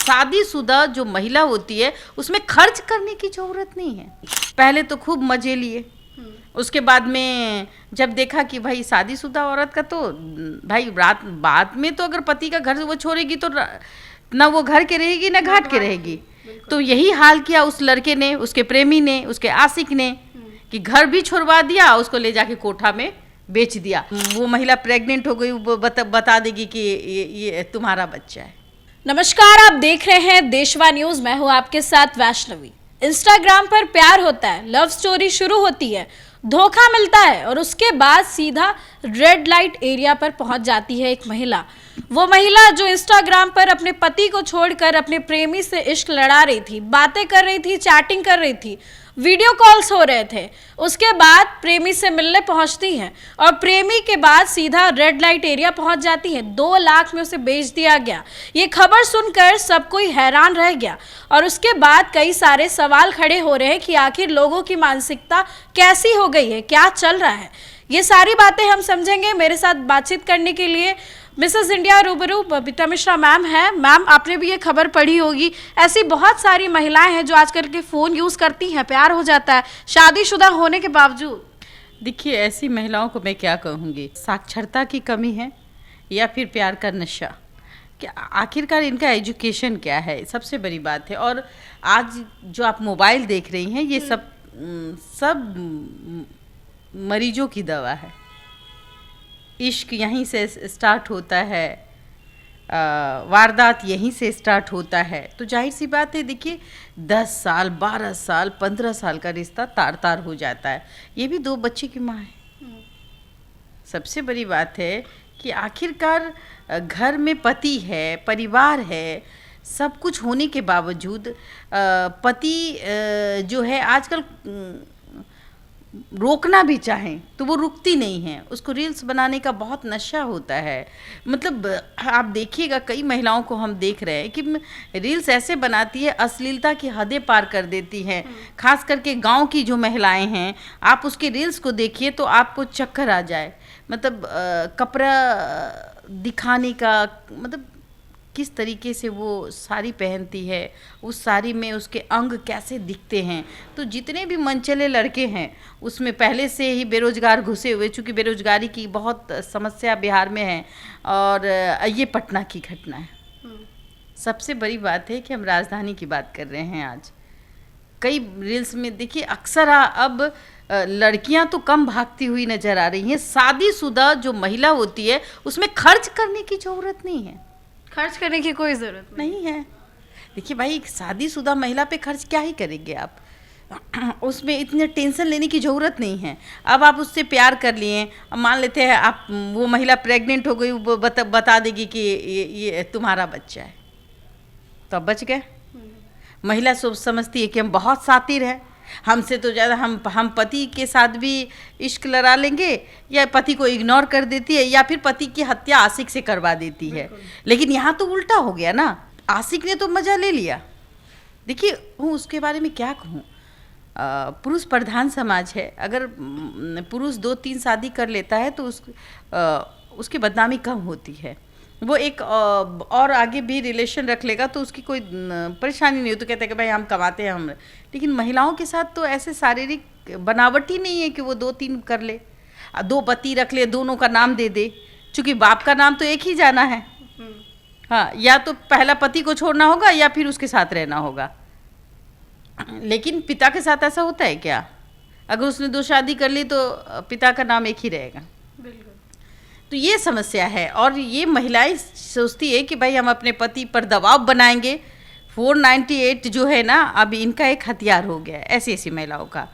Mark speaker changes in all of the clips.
Speaker 1: शादीशुदा जो महिला होती है उसमें खर्च करने की जरूरत नहीं है। पहले तो खूब मजे लिए, उसके बाद में जब देखा कि भाई शादीशुदा औरत का तो भाई रात बाद में तो अगर पति का घर वो छोड़ेगी तो ना वो घर के रहेगी ना घाट के रहेगी। तो यही हाल किया उस लड़के ने, उसके प्रेमी ने, उसके आशिक ने, कि घर भी छुड़वा दिया, उसको ले जाके कोठा में बेच दिया। वो महिला प्रेग्नेंट हो गई, वो बता देगी कि ये तुम्हारा बच्चा है।
Speaker 2: नमस्कार, आप देख रहे हैं देशवा न्यूज। मैं हूं आपके साथ वैष्णवी। इंस्टाग्राम पर प्यार होता है, लव स्टोरी शुरू होती है, धोखा मिलता है और उसके बाद सीधा रेड लाइट एरिया पर पहुंच जाती है एक महिला। वो महिला जो इंस्टाग्राम पर अपने पति को छोड़कर अपने प्रेमी से इश्क लड़ा रही थी, बातें कर रही थी, चैटिंग कर रही थी, वीडियो कॉल्स हो रहे थे। उसके बाद प्रेमी से मिलने पहुंचती हैं और प्रेमी के बाद सीधा रेड लाइट एरिया पहुंच जाती हैं। 2 लाख में उसे बेच दिया गया। ये खबर सुनकर सब कोई हैरान रह गया और उसके बाद कई सारे सवाल खड़े हो रहे हैं कि आखिर लोगों की मानसिकता कैसी हो गई है, क्या चल रहा है। ये सारी बातें हम समझेंगे। मेरे साथ बातचीत करने के लिए मिसेस इंडिया रूबरू बबीता मिश्रा मैम है। मैम, आपने भी ये खबर पढ़ी होगी, ऐसी बहुत सारी महिलाएं हैं जो आजकल के फ़ोन यूज़ करती हैं, प्यार हो जाता है शादीशुदा होने के बावजूद।
Speaker 1: देखिए, ऐसी महिलाओं को मैं क्या कहूँगी, साक्षरता की कमी है या फिर प्यार का नशा, क्या आखिरकार इनका एजुकेशन क्या है, सबसे बड़ी बात है। और आज जो आप मोबाइल देख रही हैं, ये सब मरीजों की दवा है। इश्क यहीं से स्टार्ट होता है, वारदात यहीं से स्टार्ट होता है। तो जाहिर सी बात है, देखिए 10 साल 12 साल 15 साल का रिश्ता तार तार हो जाता है। ये भी 2 बच्चे की माँ है। सबसे बड़ी बात है कि आखिरकार घर में पति है, परिवार है, सब कुछ होने के बावजूद पति जो है आजकल रोकना भी चाहें तो वो रुकती नहीं है। उसको रील्स बनाने का बहुत नशा होता है। मतलब आप देखिएगा, कई महिलाओं को हम देख रहे हैं कि रील्स ऐसे बनाती है, अश्लीलता की हदें पार कर देती हैं। खास करके गांव की जो महिलाएं हैं, आप उसके रील्स को देखिए तो आपको चक्कर आ जाए। मतलब कपड़ा दिखाने का, मतलब किस तरीके से वो साड़ी पहनती है, उस साड़ी में उसके अंग कैसे दिखते हैं। तो जितने भी मनचले लड़के हैं उसमें पहले से ही बेरोजगार घुसे हुए, चूँकि बेरोजगारी की बहुत समस्या बिहार में है। और ये पटना की घटना है। सबसे बड़ी बात है कि हम राजधानी की बात कर रहे हैं। आज कई रील्स में देखिए, अक्सर अब लड़कियां तो कम भागती हुई नजर आ रही हैं। शादीशुदा जो महिला होती है उसमें खर्च करने की जरूरत नहीं है।
Speaker 2: खर्च करने की कोई ज़रूरत
Speaker 1: नहीं है। देखिए भाई, शादीशुदा महिला पे खर्च क्या ही करेंगे आप, उसमें इतने टेंशन लेने की ज़रूरत नहीं है। अब आप उससे प्यार कर लिए, अब मान लेते हैं आप, वो महिला प्रेग्नेंट हो गई, वो बता देगी कि ये तुम्हारा बच्चा है, तो अब बच गए। महिला समझती है कि हम बहुत शातिर हैं, हमसे तो ज़्यादा हम पति के साथ भी इश्क लड़ा लेंगे, या पति को इग्नोर कर देती है, या फिर पति की हत्या आशिक से करवा देती है। लेकिन यहाँ तो उल्टा हो गया ना, आशिक ने तो मज़ा ले लिया। देखिए, हूँ उसके बारे में क्या कहूँ, पुरुष प्रधान समाज है। अगर पुरुष 2-3 शादी कर लेता है तो उसकी बदनामी कम होती है। वो एक और आगे भी रिलेशन रख लेगा तो उसकी कोई परेशानी नहीं हो, तो कहते हैं कि भाई हम कमाते हैं हम। लेकिन महिलाओं के साथ तो ऐसे शारीरिक बनावट ही नहीं है कि वो 2-3 कर ले, 2 पति रख ले, दोनों का नाम दे दे, क्योंकि बाप का नाम तो एक ही जाना है। हाँ, या तो पहला पति को छोड़ना होगा या फिर उसके साथ रहना होगा। लेकिन पिता के साथ ऐसा होता है क्या? अगर उसने 2 शादी कर ली तो पिता का नाम एक ही रहेगा।
Speaker 2: बिल्कुल।
Speaker 1: तो ये समस्या है। और ये महिलाएं सोचती है कि भाई हम अपने पति पर दबाव बनाएंगे। 498 जो है ना, अब इनका एक हथियार हो गया है ऐसी महिलाओं का।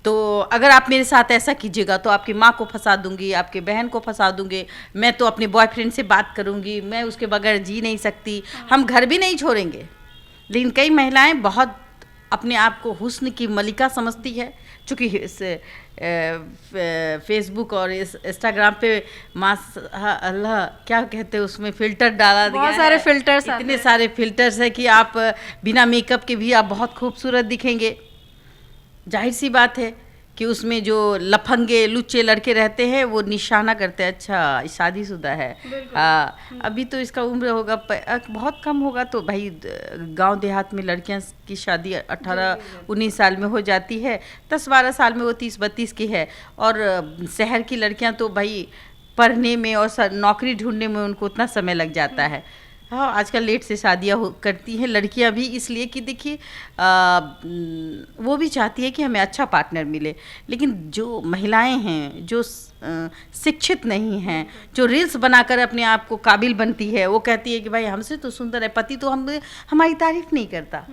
Speaker 1: तो अगर आप मेरे साथ ऐसा कीजिएगा तो आपकी माँ को फंसा दूंगी, आपके बहन को फंसा दूंगी, मैं तो अपने बॉयफ्रेंड से बात करूंगी, मैं उसके बगैर जी नहीं सकती, हम घर भी नहीं छोड़ेंगे। लेकिन कई महिलाएं बहुत अपने आप को हुस्न की मलिका समझती है, चूँकि फेसबुक और इंस्टाग्राम पे माशाअल्लाह क्या कहते हैं, उसमें फ़िल्टर डाला गया है,
Speaker 2: बहुत सारे फिल्टर्स,
Speaker 1: इतने सारे फिल्टर्स है कि आप बिना मेकअप के भी आप बहुत खूबसूरत दिखेंगे। जाहिर सी बात है कि उसमें जो लफंगे लुच्चे लड़के रहते हैं वो निशाना करते हैं, अच्छा शादीशुदा है। हाँ, अभी तो इसका उम्र होगा बहुत कम होगा, तो भाई गांव देहात में लड़कियां की शादी 18-19 साल में हो जाती है, 10-12 साल में वो 30-32 की है। और शहर की लड़कियां तो भाई पढ़ने में और नौकरी ढूंढने में उनको उतना समय लग जाता है। हाँ, आजकल लेट से शादियाँ करती हैं लड़कियां भी, इसलिए कि देखिए वो भी चाहती है कि हमें अच्छा पार्टनर मिले। लेकिन जो महिलाएं हैं जो शिक्षित नहीं हैं, जो रील्स बनाकर अपने आप को काबिल बनती है, वो कहती है कि भाई हमसे तो सुंदर है, पति तो हमारी तारीफ नहीं करता,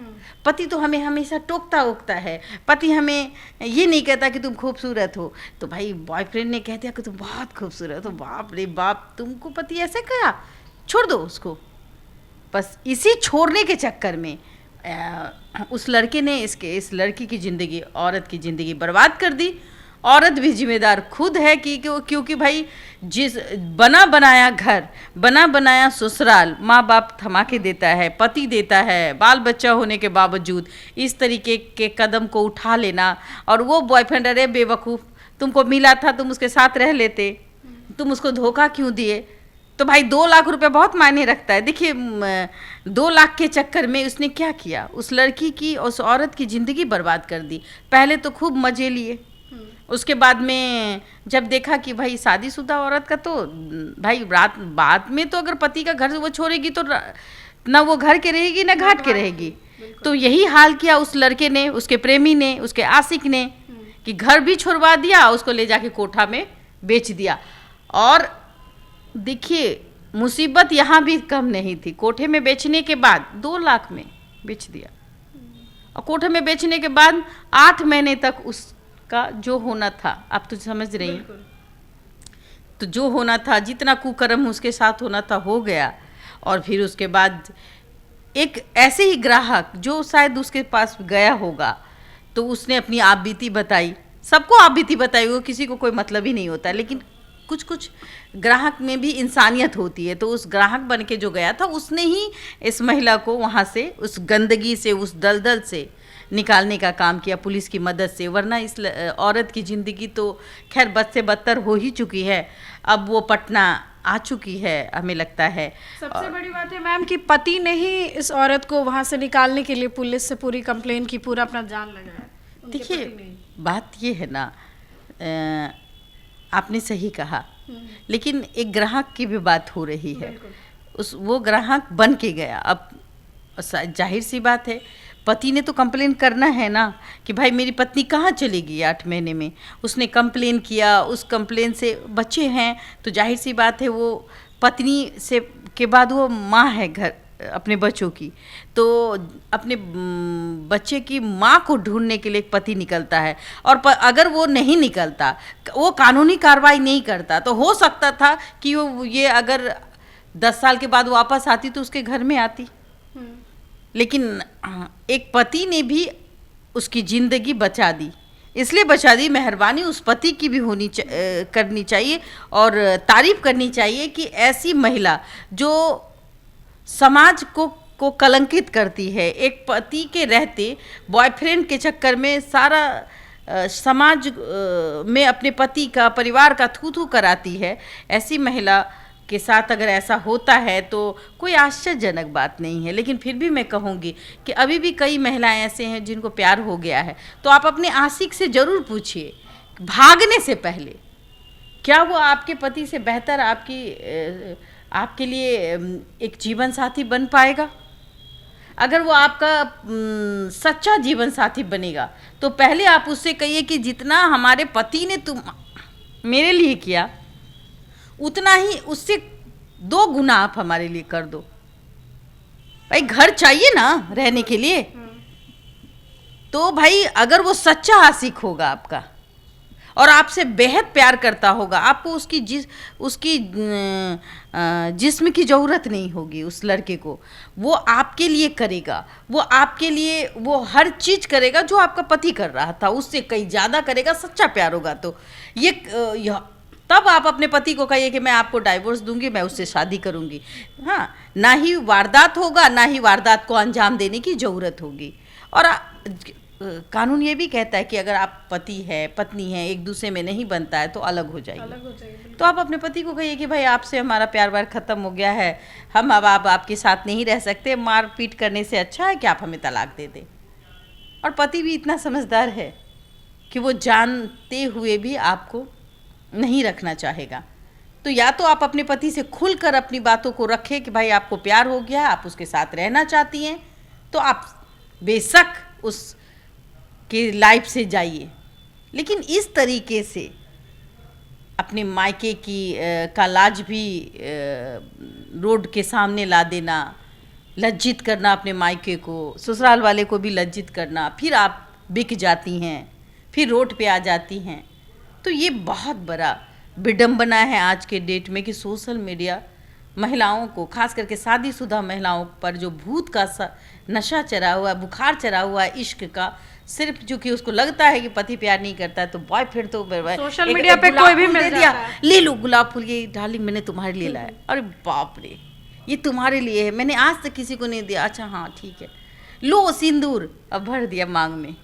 Speaker 1: पति तो हमें हमेशा टोकता ओकता है, पति हमें ये नहीं कहता कि तुम खूबसूरत हो। तो भाई बॉयफ्रेंड ने कह दिया कि तुम बहुत खूबसूरत हो, बाप रे बाप, तुमको पति ऐसे कहा, छोड़ दो उसको। बस इसी छोड़ने के चक्कर में उस लड़के ने इस लड़की की ज़िंदगी, औरत की ज़िंदगी बर्बाद कर दी। औरत भी जिम्मेदार खुद है कि क्योंकि भाई जिस बना बनाया घर, बना बनाया ससुराल माँ बाप थमा के देता है, पति देता है, बाल बच्चा होने के बावजूद इस तरीके के कदम को उठा लेना। और वो बॉयफ्रेंड, अरे बेवकूफ़, तुमको मिला था तुम उसके साथ रह लेते, तुम उसको धोखा क्यों दिए। तो भाई 2 लाख रुपए बहुत मायने रखता है। देखिए 2 लाख के चक्कर में उसने क्या किया, उस लड़की की, उस औरत की ज़िंदगी बर्बाद कर दी। पहले तो खूब मज़े लिए, उसके बाद में जब देखा कि भाई शादीशुदा औरत का तो भाई रात बाद में तो अगर पति का घर वो छोड़ेगी तो ना वो घर के रहेगी ना घाट के रहेगी। तो यही हाल किया उस लड़के ने, उसके प्रेमी ने, उसके आशिक ने, कि घर भी छुड़वा दिया, उसको ले जाके कोठा में बेच दिया। और देखिए मुसीबत यहाँ भी कम नहीं थी, कोठे में बेचने के बाद 2 लाख में बेच दिया। और कोठे में बेचने के बाद 8 महीने तक उसका जो होना था, आप तो समझ रही हैं, तो जो होना था, जितना कुकर्म उसके साथ होना था हो गया। और फिर उसके बाद एक ऐसे ही ग्राहक जो शायद उसके पास गया होगा, तो उसने अपनी आप बीती बताई, सबको आप बीती बताई, वो किसी को कोई मतलब ही नहीं होता, लेकिन कुछ कुछ ग्राहक में भी इंसानियत होती है। तो उस ग्राहक बन के जो गया था उसने ही इस महिला को वहाँ से, उस गंदगी से, उस दलदल से निकालने का काम किया पुलिस की मदद से। वरना इस औरत की ज़िंदगी तो खैर बद से बदतर हो ही चुकी है। अब वो पटना आ चुकी है, हमें लगता है।
Speaker 2: सबसे बड़ी बात है मैम कि पति ने ही इस औरत को वहाँ से निकालने के लिए पुलिस से पूरी कंप्लेन की, पूरा अपना जान लगाया।
Speaker 1: देखिए बात ये है ना, आपने सही कहा, लेकिन एक ग्राहक की भी बात हो रही है। वो ग्राहक बन के गया। अब जाहिर सी बात है, पति ने तो कंप्लेन करना है ना कि भाई मेरी पत्नी कहाँ चलेगी 8 महीने में। उसने कंप्लेन किया, उस कंप्लेन से बच्चे हैं तो जाहिर सी बात है वो पत्नी से के बाद वो माँ है घर अपने बच्चों की, तो अपने बच्चे की माँ को ढूंढने के लिए एक पति निकलता है। और अगर वो नहीं निकलता, वो कानूनी कार्रवाई नहीं करता, तो हो सकता था कि वो ये अगर 10 साल के बाद वापस आती तो उसके घर में आती। लेकिन एक पति ने भी उसकी ज़िंदगी बचा दी, इसलिए बचा दी। मेहरबानी उस पति की भी करनी चाहिए और तारीफ करनी चाहिए कि ऐसी महिला जो समाज को कलंकित करती है, एक पति के रहते बॉयफ्रेंड के चक्कर में सारा समाज में अपने पति का, परिवार का थू कराती है, ऐसी महिला के साथ अगर ऐसा होता है तो कोई आश्चर्यजनक बात नहीं है। लेकिन फिर भी मैं कहूँगी कि अभी भी कई महिलाएं ऐसे हैं जिनको प्यार हो गया है, तो आप अपने आशिक से ज़रूर पूछिए भागने से पहले, क्या वो आपके पति से बेहतर आपके लिए एक जीवन साथी बन पाएगा। अगर वो आपका सच्चा जीवन साथी बनेगा तो पहले आप उससे कहिए कि जितना हमारे पति ने तुम मेरे लिए किया, उतना ही उससे 2 गुना आप हमारे लिए कर दो। भाई घर चाहिए ना रहने के लिए, तो भाई अगर वो सच्चा आशिक होगा आपका और आपसे बेहद प्यार करता होगा, आपको उसकी जिस्म की ज़रूरत नहीं होगी। उस लड़के को वो आपके लिए करेगा, वो आपके लिए वो हर चीज़ करेगा जो आपका पति कर रहा था, उससे कहीं ज़्यादा करेगा। सच्चा प्यार होगा तो ये तब आप अपने पति को कहिए कि मैं आपको डाइवोर्स दूंगी, मैं उससे शादी करूंगी। हाँ, ना ही वारदात होगा, ना ही वारदात को अंजाम देने की ज़रूरत होगी। और कानून ये भी कहता है कि अगर आप पति है पत्नी है एक दूसरे में नहीं बनता है तो अलग हो जाइए। तो आप अपने पति को कहिए कि भाई आपसे हमारा प्यार व्यार ख़त्म हो गया है, हम अब आप आपके साथ नहीं रह सकते, मार पीट करने से अच्छा है कि आप हमें तलाक दे दें। और पति भी इतना समझदार है कि वो जानते हुए भी आपको नहीं रखना चाहेगा। तो या तो आप अपने पति से खुलकर अपनी बातों को रखें कि भाई आपको प्यार हो गया है, आप उसके साथ रहना चाहती हैं, तो आप बेशक उस की लाइफ से जाइए। लेकिन इस तरीके से अपने मायके की का लाज भी रोड के सामने ला देना, लज्जित करना अपने मायके को, ससुराल वाले को भी लज्जित करना, फिर आप बिक जाती हैं, फिर रोड पे आ जाती हैं। तो ये बहुत बड़ा विडंबना है आज के डेट में कि सोशल मीडिया महिलाओं को, खास करके शादीशुदा महिलाओं पर जो भूत का नशा चढ़ा हुआ, बुखार चढ़ा हुआ है इश्क का, सिर्फ क्योंकि उसको लगता है कि पति प्यार नहीं करता है तो बॉयफ्रेंड तो
Speaker 2: सोशल मीडिया पे कोई भी मिल
Speaker 1: दिया, ले लो गुलाब फूल, ये डार्लिंग मैंने तुम्हारे लिए लाया, अरे बाप रे ये तुम्हारे लिए है, मैंने आज तक किसी को नहीं दिया, अच्छा हाँ ठीक है, लो सिंदूर, अब भर दिया मांग में,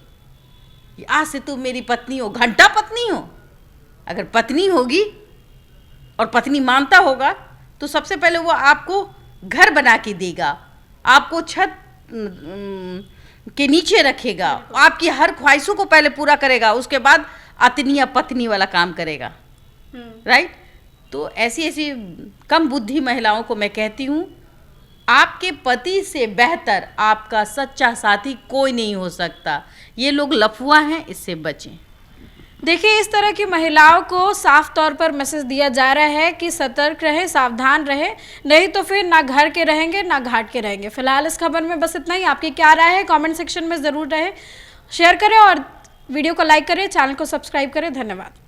Speaker 1: आज से तुम मेरी पत्नी हो, घंटा पत्नी हो। अगर पत्नी होगी और पत्नी मानता होगा तो सबसे पहले वो आपको घर बना के देगा, आपको छत के नीचे रखेगा, आपकी हर ख्वाहिशों को पहले पूरा करेगा, उसके बाद अतनी या पत्नी वाला काम करेगा। राइट। तो ऐसी ऐसी कम बुद्धि महिलाओं को मैं कहती हूँ, आपके पति से बेहतर आपका सच्चा साथी कोई नहीं हो सकता। ये लोग लफुआ हैं, इससे बचें।
Speaker 2: देखिए, इस तरह की महिलाओं को साफ तौर पर मैसेज दिया जा रहा है कि सतर्क रहे, सावधान रहे, नहीं तो फिर ना घर के रहेंगे ना घाट के रहेंगे। फिलहाल इस खबर में बस इतना ही। आपकी क्या राय है कमेंट सेक्शन में ज़रूर रहे, शेयर करें और वीडियो को लाइक करें, चैनल को सब्सक्राइब करें। धन्यवाद।